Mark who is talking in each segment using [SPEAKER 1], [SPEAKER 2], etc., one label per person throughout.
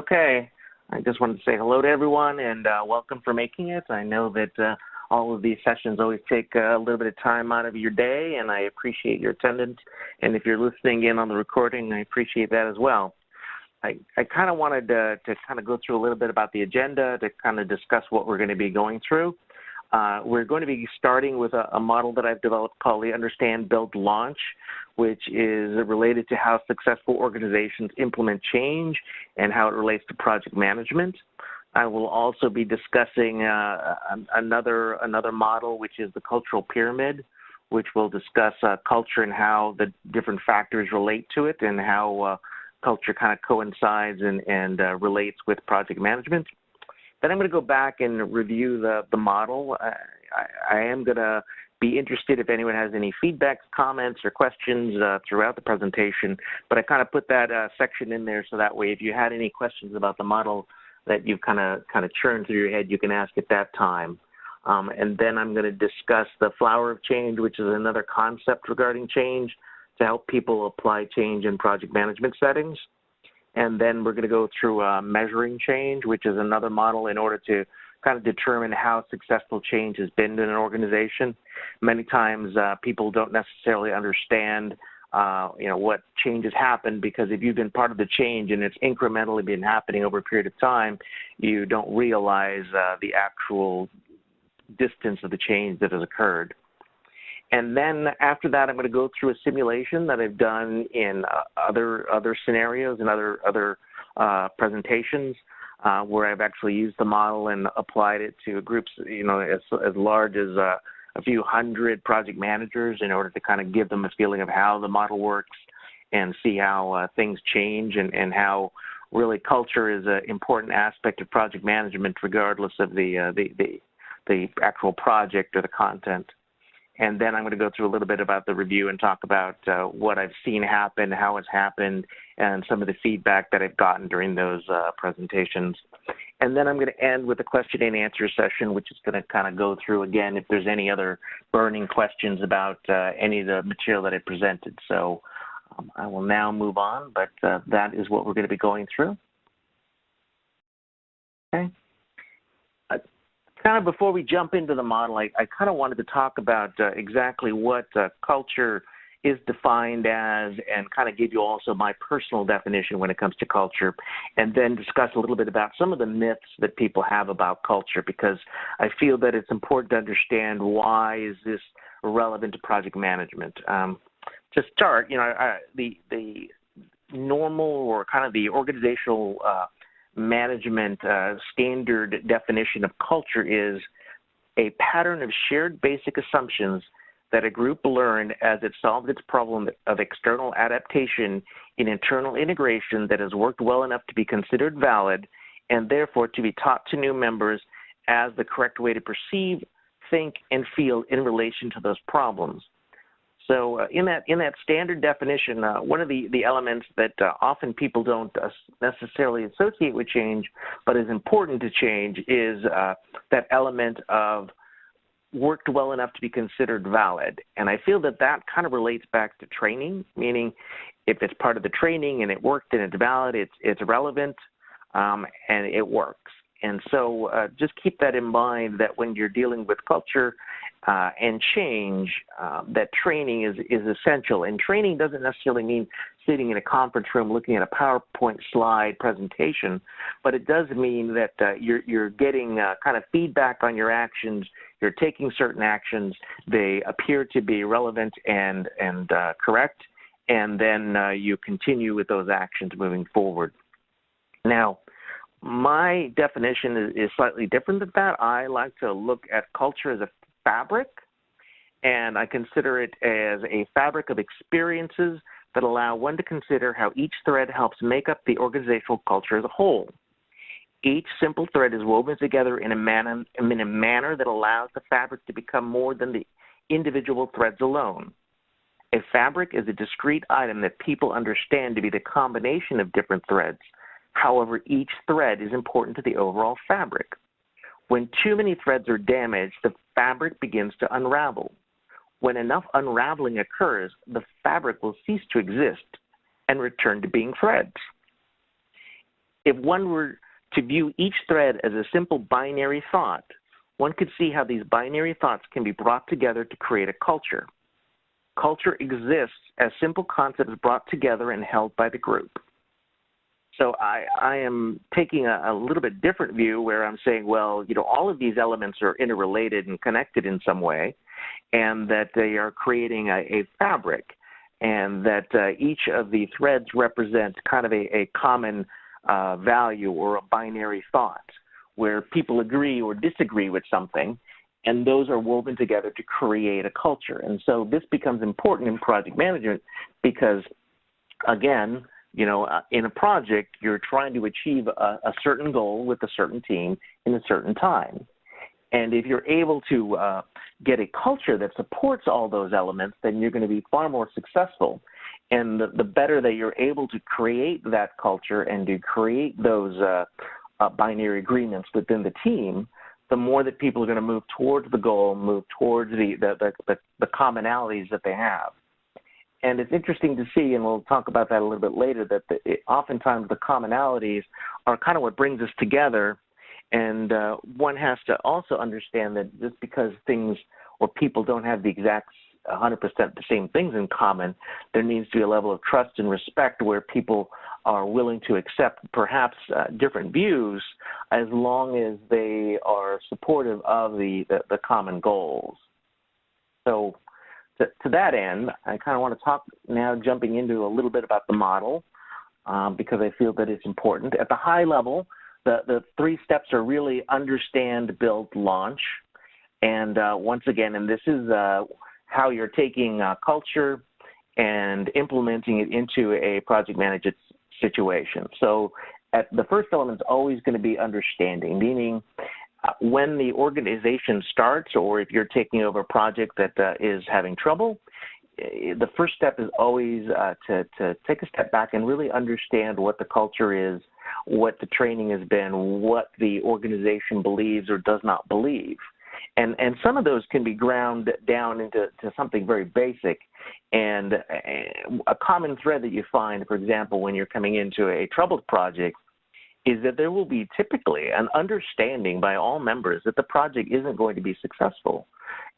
[SPEAKER 1] Okay. I just wanted to say hello to everyone and welcome for making it. I know that all of these sessions always take a little bit of time out of your day, and I appreciate your attendance. And if you're listening in on the recording, I appreciate that as well. I kind of wanted to kind of go through a little bit about the agenda to kind of discuss what we're going to be going through. We're going to be starting with a model that I've developed called the Understand, Build, Launch, which is related to how successful organizations implement change and how it relates to project management. I will also be discussing another model, which is the cultural pyramid, which will discuss culture and how the different factors relate to it and how culture kind of coincides and relates with project management. Then I'm going to go back and review the model. I am going to be interested if anyone has any feedback, comments, or questions throughout the presentation, but I kind of put that section in there so that way if you had any questions about the model that you kind of churned through your head, you can ask at that time. And then I'm going to discuss the flower of change, which is another concept regarding change to help people apply change in project management settings. And then we're going to go through measuring change, which is another model in order to kind of determine how successful change has been in an organization. Many times people don't necessarily understand what change has happened, because if you've been part of the change and it's incrementally been happening over a period of time, you don't realize the actual distance of the change that has occurred. And then after that, I'm going to go through a simulation that I've done in other scenarios and other presentations where I've actually used the model and applied it to groups, as large as a few hundred project managers in order to kind of give them a feeling of how the model works and see how things change and how really culture is an important aspect of project management regardless of the actual project or the content. And then I'm going to go through a little bit about the review and talk about what I've seen happen, how it's happened, and some of the feedback that I've gotten during those presentations. And then I'm going to end with a question and answer session, which is going to kind of go through, again, if there's any other burning questions about any of the material that I presented. So I will now move on, but that is what we're going to be going through. Okay. Kind of before we jump into the model, I kind of wanted to talk about exactly what culture is defined as and kind of give you also my personal definition when it comes to culture, and then discuss a little bit about some of the myths that people have about culture, because I feel that it's important to understand why is this relevant to project management. To start, the normal or kind of the organizational management standard definition of culture is a pattern of shared basic assumptions that a group learned as it solved its problem of external adaptation in internal integration that has worked well enough to be considered valid and therefore to be taught to new members as the correct way to perceive, think, and feel in relation to those problems. So in that standard definition, one of the elements that often people don't necessarily associate with change, but is important to change, is that element of worked well enough to be considered valid. And I feel that that kind of relates back to training, meaning if it's part of the training and it worked and it's valid, it's relevant and it works. And so just keep that in mind, that when you're dealing with culture and change, that training is essential. And training doesn't necessarily mean sitting in a conference room looking at a PowerPoint slide presentation, but it does mean that you're getting kind of feedback on your actions, you're taking certain actions, they appear to be relevant and correct, and then you continue with those actions moving forward. Now, my definition is slightly different than that. I like to look at culture as a fabric, and I consider it as a fabric of experiences that allow one to consider how each thread helps make up the organizational culture as a whole. Each simple thread is woven together in a manner that allows the fabric to become more than the individual threads alone. A fabric is a discrete item that people understand to be the combination of different threads. However, each thread is important to the overall fabric. When too many threads are damaged, the fabric begins to unravel. When enough unraveling occurs, the fabric will cease to exist and return to being threads. if one were to view each thread as a simple binary thought, one could see how these binary thoughts can be brought together to create a culture. Culture exists as simple concepts brought together and held by the group. So I am taking a little bit different view where I'm saying, well, all of these elements are interrelated and connected in some way, and that they are creating a fabric, and that each of the threads represents kind of a common value or a binary thought where people agree or disagree with something, and those are woven together to create a culture. And so this becomes important in project management because, again, in a project, you're trying to achieve a certain goal with a certain team in a certain time. And if you're able to get a culture that supports all those elements, then you're going to be far more successful. And the better that you're able to create that culture and to create those binary agreements within the team, the more that people are going to move towards the goal, move towards the commonalities that they have. And it's interesting to see, and we'll talk about that a little bit later, that oftentimes the commonalities are kind of what brings us together. And one has to also understand that just because things or people don't have the exact 100% the same things in common, there needs to be a level of trust and respect where people are willing to accept perhaps different views as long as they are supportive of the common goals. So to that end, I kind of want to talk now, jumping into a little bit about the model because I feel that it's important. At the high level, the 3 steps are really understand, build, launch. And once again, and this is how you're taking culture and implementing it into a project management situation. So the first element is always going to be understanding, meaning when the organization starts, or if you're taking over a project that is having trouble, the first step is always to take a step back and really understand what the culture is, what the training has been, what the organization believes or does not believe. And some of those can be ground down into something very basic. And a common thread that you find, for example, when you're coming into a troubled project, is that there will be typically an understanding by all members that the project isn't going to be successful.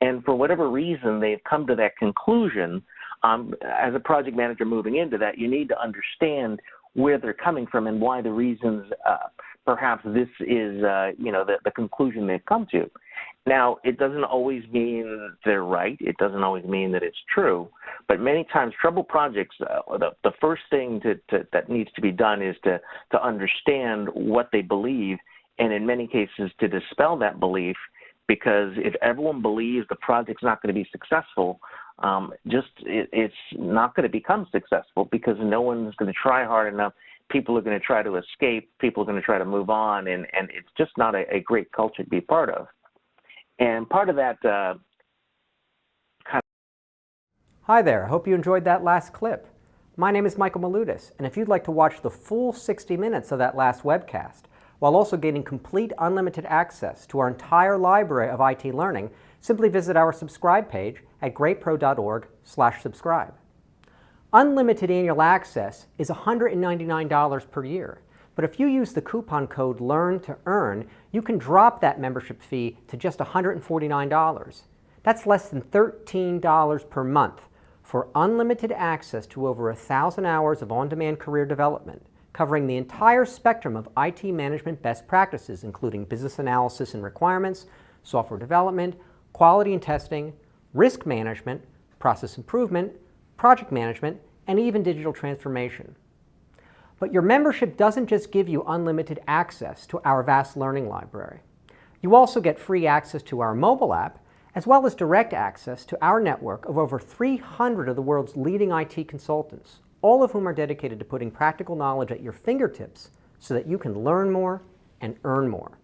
[SPEAKER 1] And for whatever reason they've come to that conclusion, as a project manager moving into that, you need to understand where they're coming from and why the reasons perhaps this is the conclusion they've come to. Now, it doesn't always mean they're right. It doesn't always mean that it's true. But many times, trouble projects, the first thing that needs to be done is to understand what they believe, and in many cases to dispel that belief, because if everyone believes the project's not going to be successful, it's not going to become successful because no one's going to try hard enough. People are going to try to escape. People are going to try to move on, and it's just not a great culture to be part of. And part of that
[SPEAKER 2] Hi there, I hope you enjoyed that last clip. My name is Michael Malutis, and if you'd like to watch the full 60 minutes of that last webcast, while also gaining complete unlimited access to our entire library of IT learning, simply visit our subscribe page at greatpro.org/subscribe. Unlimited annual access is $199 per year. But if you use the coupon code LEARN2EARN, you can drop that membership fee to just $149. That's less than $13 per month for unlimited access to over 1,000 hours of on-demand career development, covering the entire spectrum of IT management best practices, including business analysis and requirements, software development, quality and testing, risk management, process improvement, project management, and even digital transformation. But your membership doesn't just give you unlimited access to our vast learning library. You also get free access to our mobile app, as well as direct access to our network of over 300 of the world's leading IT consultants, all of whom are dedicated to putting practical knowledge at your fingertips so that you can learn more and earn more.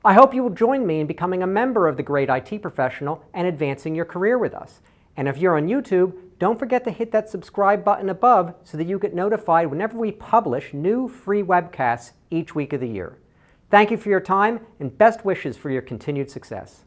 [SPEAKER 2] I hope you will join me in becoming a member of the Great IT Professional and advancing your career with us. And if you're on YouTube, don't forget to hit that subscribe button above so that you get notified whenever we publish new free webcasts each week of the year. Thank you for your time and best wishes for your continued success.